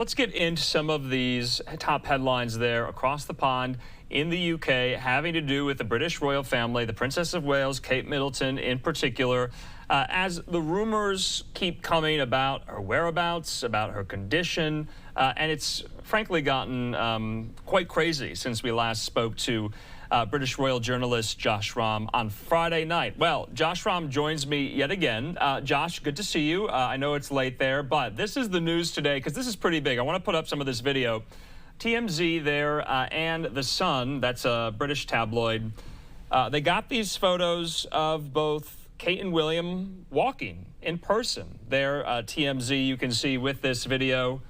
Let's get into some of these top headlines there across the pond in the UK having to do with the British royal family, the Princess of Wales, Kate Middleton in particular, as the rumors keep coming about her whereabouts, about her condition, and it's frankly gotten quite crazy since we last spoke to British royal journalist Josh Rom on Friday night. Well, Josh Rom joins me yet again. Josh, good to see you. I know it's late there, but this is the news today because this is pretty big. I want to put up some of this video. TMZ there and The Sun, that's a British tabloid, they got these photos of both Kate and William walking in person. There, TMZ, you can see with this video,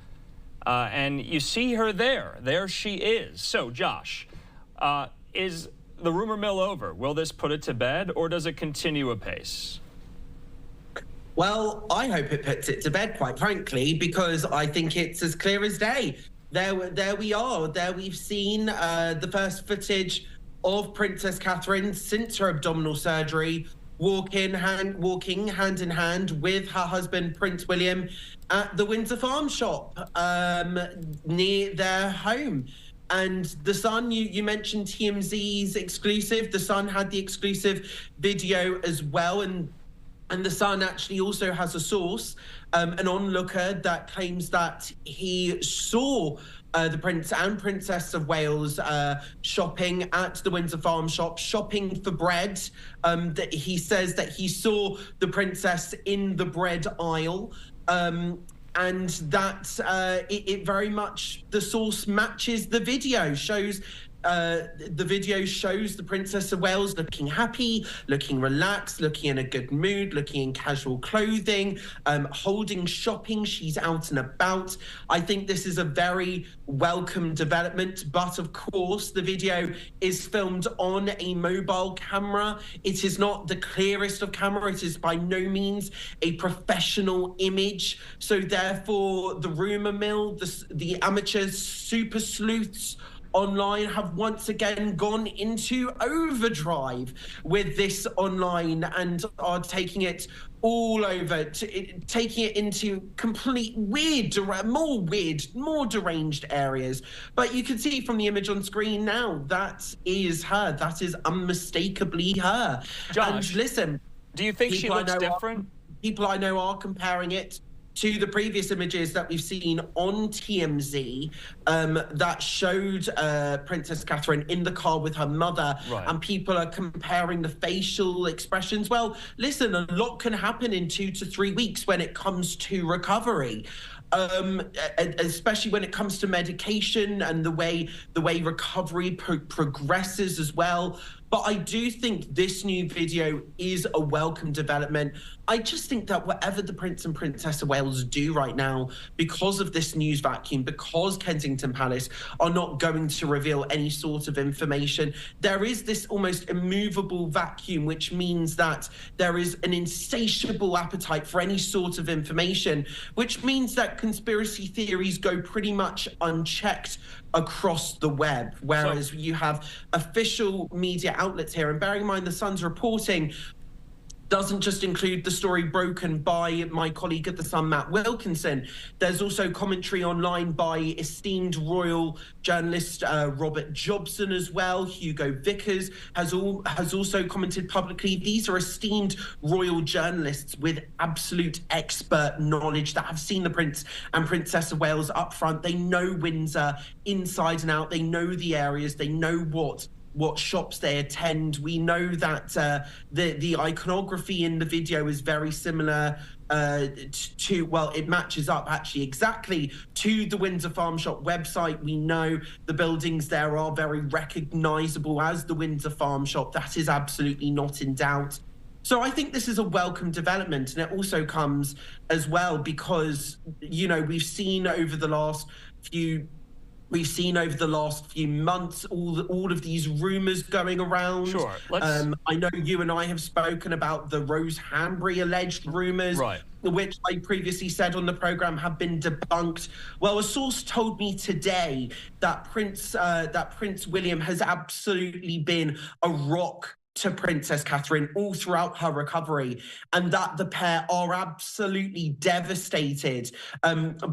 and you see her there. There she is. So, Josh, is the rumor mill over? Will this put it to bed, or does it continue apace? Well, I hope it puts it to bed, quite frankly, because I think it's as clear as day. There we are. There we've seen the first footage of Princess Catherine since her abdominal surgery, walking hand in hand with her husband, Prince William, at the Windsor Farm Shop near their home. And The Sun, you mentioned TMZ's exclusive. The Sun had the exclusive video as well. And The Sun actually also has a source, an onlooker that claims that he saw the Prince and Princess of Wales shopping at the Windsor Farm Shop, shopping for bread. That he says that he saw the princess in the bread aisle. And that it very much, the source matches the video, the video shows the Princess of Wales looking happy, looking relaxed, looking in a good mood, looking in casual clothing, holding shopping. She's out and about. I think this is a very welcome development, but of course the video is filmed on a mobile camera. It is not the clearest of camera. It is by no means a professional image. So therefore the rumor mill, the amateurs, super sleuths online have once again gone into overdrive with this online and are taking it all over, taking it into complete more deranged areas. But you can see from the image on screen now, that is her. That is unmistakably her. Josh, and listen, do you think she looks different? People I know are comparing it to the previous images that we've seen on TMZ that showed Princess Catherine in the car with her mother, right. And people are comparing the facial expressions. Well, listen, a lot can happen in 2 to 3 weeks when it comes to recovery. Especially when it comes to medication and the way recovery progresses as well. But I do think this new video is a welcome development. I just think that whatever the Prince and Princess of Wales do right now, because of this news vacuum, because Kensington Palace are not going to reveal any sort of information, there is this almost immovable vacuum, which means that there is an insatiable appetite for any sort of information, which means that conspiracy theories go pretty much unchecked across the web, whereas you have official media outlets here. And bearing in mind, The Sun's reporting doesn't just include the story broken by my colleague at The Sun, Matt Wilkinson. There's also commentary online by esteemed royal journalist Robert Jobson as well. Hugo Vickers has also commented publicly. These are esteemed royal journalists with absolute expert knowledge that have seen the Prince and Princess of Wales up front. They know Windsor inside and out. They know the areas. They know what shops they attend. We know that the iconography in the video is very similar to, well, it matches up actually exactly to the Windsor Farm Shop website. We know the buildings there are very recognizable as the Windsor Farm Shop. That is absolutely not in doubt. So I think this is a welcome development, and it also comes as well because, you know, we've seen over the last few months all of these rumors going around. Sure. I know you and I have spoken about the Rose Hanbury alleged rumors, right, which I previously said on the program have been debunked. Well, a source told me today that Prince William has absolutely been a rock to Princess Catherine all throughout her recovery, and that the pair are absolutely devastated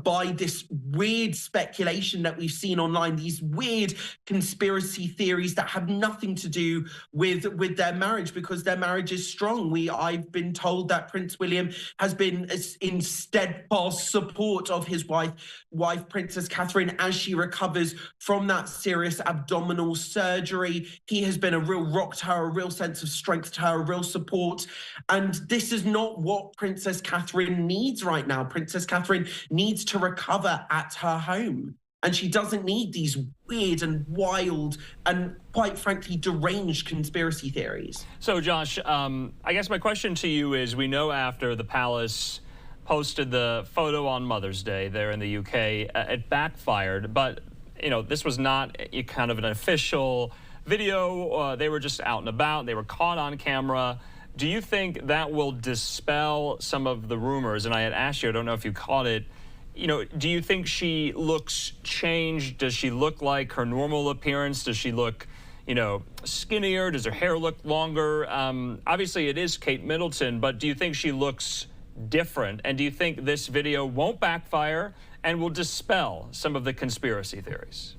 by this weird speculation that we've seen online, these weird conspiracy theories that have nothing to do with their marriage, because their marriage is strong. I've been told that Prince William has been in steadfast support of his wife Princess Catherine as she recovers from that serious abdominal surgery. He has been a real rock to her, a real sense of strength to her, a real support. And this is not what Princess Catherine needs right now. Princess Catherine needs to recover at her home. And she doesn't need these weird and wild and, quite frankly, deranged conspiracy theories. So, Josh, I guess my question to you is, we know after the palace posted the photo on Mother's Day there in the UK, it backfired. But, you know, this was not kind of an official video. They were just out and about. They were caught on camera. Do you think that will dispel some of the rumors? And I had asked you, I don't know if you caught it, you know, do you think she looks changed? Does she look like her normal appearance? Does she look, you know, skinnier? Does her hair look longer? Obviously, it is Kate Middleton, but do you think she looks different? And do you think this video won't backfire and will dispel some of the conspiracy theories?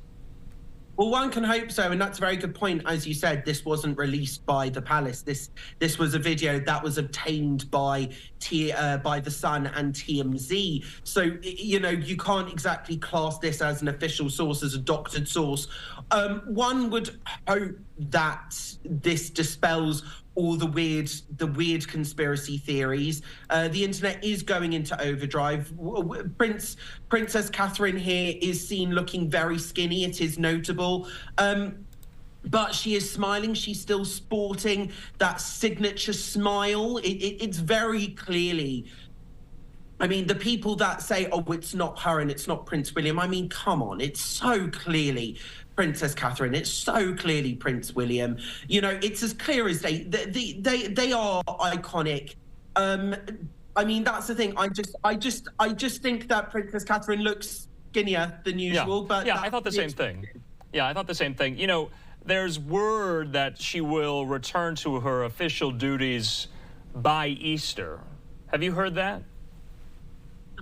Well, one can hope so, and that's a very good point. As you said, this wasn't released by the palace. This was a video that was obtained by The Sun and TMZ. So, you know, you can't exactly class this as an official source, as a doctored source. One would hope that this dispels all the weird conspiracy theories. The internet is going into overdrive. Princess Catherine here is seen looking very skinny. It is notable. But she is smiling. She's still sporting that signature smile. It's very clearly, I mean, the people that say, oh, it's not her and it's not Prince William, I mean, come on, it's so clearly Princess Catherine. It's so clearly Prince William. You know, it's as clear as day. They are iconic. I mean, that's the thing. I just think that Princess Catherine looks skinnier than usual. Yeah. But yeah, I thought the same thing. Yeah, I thought the same thing. You know, there's word that she will return to her official duties by Easter. Have you heard that?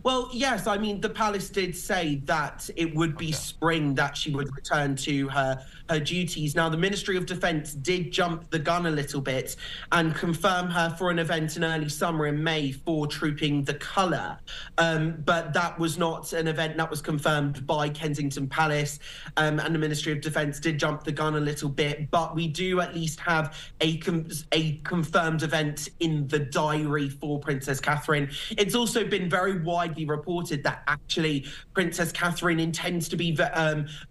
Well, yes. I mean, the palace did say that it would be spring that she would return to her duties. Now, the Ministry of Defence did jump the gun a little bit and confirm her for an event in early summer in May for Trooping the Colour. But that was not an event that was confirmed by Kensington Palace. And the Ministry of Defence did jump the gun a little bit. But we do at least have a confirmed event in the diary for Princess Catherine. It's also been very widely reported that actually Princess Catherine intends to be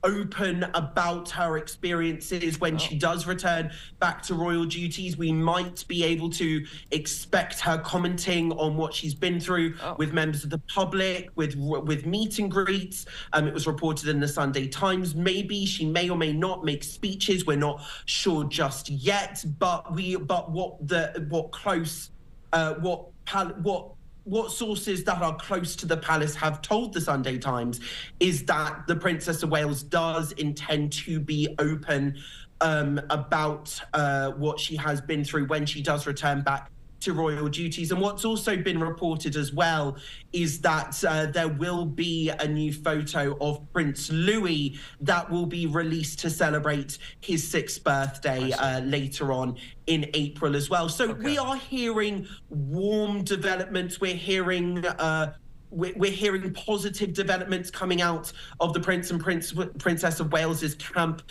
open about her experiences when she does return back to royal duties. We might be able to expect her commenting on what she's been through with members of the public, with meet and greets. It was reported in the Sunday Times. Maybe she may or may not make speeches. We're not sure just yet. But what sources that are close to the palace have told the Sunday Times is that the Princess of Wales does intend to be open about what she has been through when she does return back to royal duties. And what's also been reported as well is that there will be a new photo of Prince Louis that will be released to celebrate his 6th birthday later on in April as well. So we are hearing warm developments. We're hearing positive developments coming out of the Prince and Princess of Wales's camp.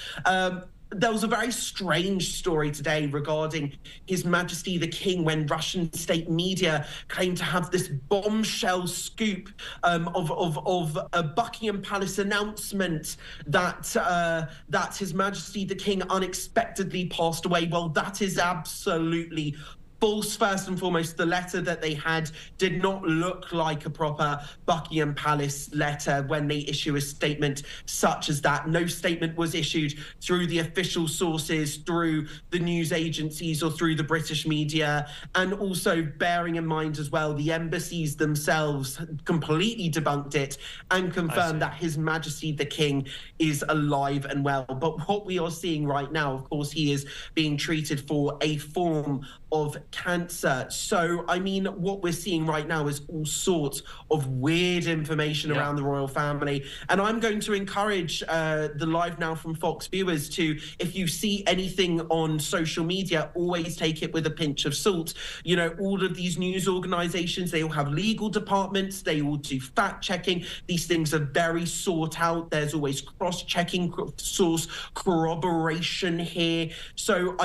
There was a very strange story today regarding His Majesty the King when Russian state media claimed to have this bombshell scoop of a Buckingham Palace announcement that His Majesty the King unexpectedly passed away. Well, that is absolutely false, first and foremost. The letter that they had did not look like a proper Buckingham Palace letter when they issue a statement such as that. No statement was issued through the official sources, through the news agencies, or through the British media. And also bearing in mind as well, the embassies themselves completely debunked it and confirmed that His Majesty the King is alive and well. But what we are seeing right now, of course, he is being treated for a form of cancer. So, I mean, what we're seeing right now is all sorts of weird information around the royal family. And I'm going to encourage the Live Now from Fox viewers to, if you see anything on social media, always take it with a pinch of salt. You know, all of these news organizations, they all have legal departments, they all do fact checking. These things are very sought out. There's always cross-checking, source corroboration here. So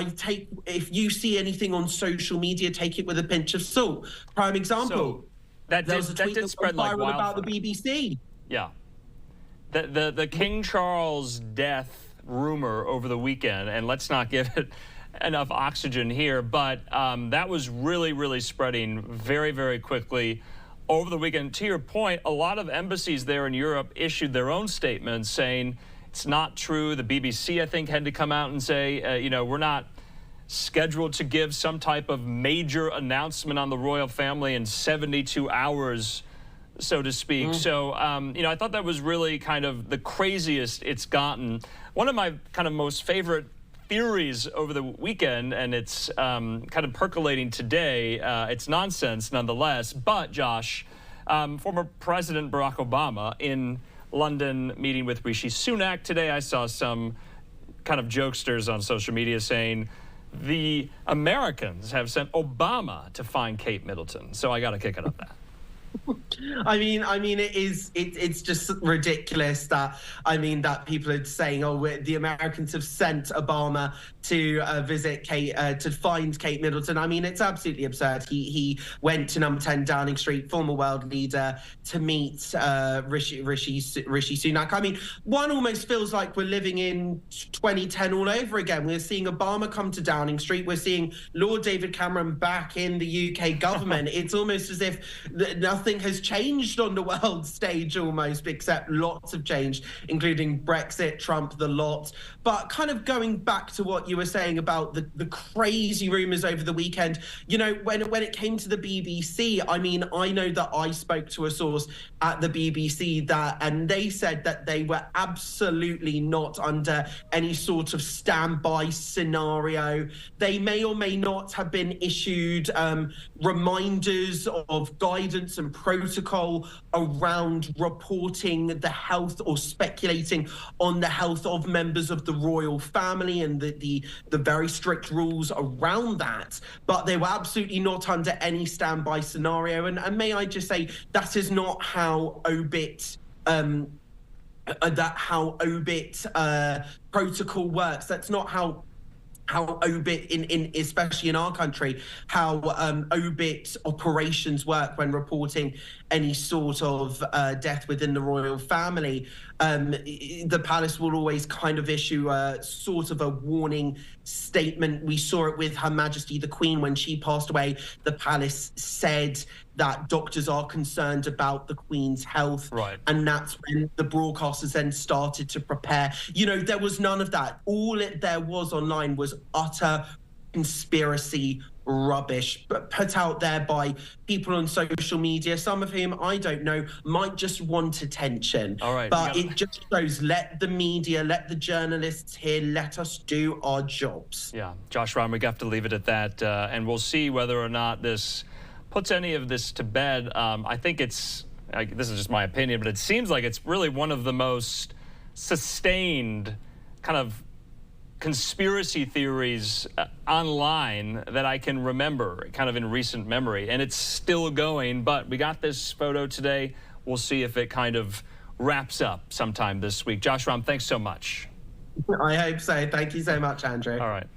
if you see anything on social media, take it with a pinch of salt. Prime example. So that did spread like wildfire about the BBC. Yeah. The King Charles death rumor over the weekend, and let's not give it enough oxygen here, but that was really, really spreading very, very quickly over the weekend. To your point, a lot of embassies there in Europe issued their own statements saying it's not true. The BBC, I think, had to come out and say, you know, we're not scheduled to give some type of major announcement on the royal family in 72 hours, so to speak. So, you know, I thought that was really kind of the craziest it's gotten. One of my kind of most favorite theories over the weekend, and it's kind of percolating today, it's nonsense nonetheless, but Josh, former President Barack Obama in London meeting with Rishi Sunak today, I saw some kind of jokesters on social media saying the Americans have sent Obama to find Kate Middleton. So I got a kick out of that. I mean, it's just ridiculous that, that people are saying, oh, the Americans have sent Obama to visit Kate, to find Kate Middleton. I mean, it's absolutely absurd. He went to number 10 Downing Street, former world leader, to meet Rishi Sunak. I mean, one almost feels like we're living in 2010 all over again. We're seeing Obama come to Downing Street. We're seeing Lord David Cameron back in the UK government. It's almost as if nothing has changed on the world stage almost, except lots have changed, including Brexit, Trump, the lot. But kind of going back to what you were saying about the crazy rumors over the weekend, you know, when it came to the BBC, I mean, I know that I spoke to a source at the BBC and they said that they were absolutely not under any sort of standby scenario. They may or may not have been issued reminders of guidance and protocol around reporting the health or speculating on the health of members of the royal family and the very strict rules around that. But they were absolutely not under any standby scenario. And may I just say, that is not how OBIT protocol works. That's not how OBIT, especially in our country, how OBIT operations work when reporting any sort of death within the royal family. The palace will always kind of issue a sort of a warning statement. We saw it with Her Majesty the Queen when she passed away. The palace said that doctors are concerned about the Queen's health. Right. And that's when the broadcasters then started to prepare. You know, there was none of that. All there was online was utter conspiracy rubbish, but put out there by people on social media, some of whom I don't know might just want attention. All right, but it just shows, let the media, let the journalists here, let us do our jobs. Yeah, Josh Rom, we have to leave it at that, and we'll see whether or not this puts any of this to bed. I think this is just my opinion, but it seems like it's really one of the most sustained kind of conspiracy theories online that I can remember, kind of in recent memory. And it's still going, but we got this photo today. We'll see if it kind of wraps up sometime this week. Josh Rom, thanks so much. I hope so. Thank you so much, Andrew. All right.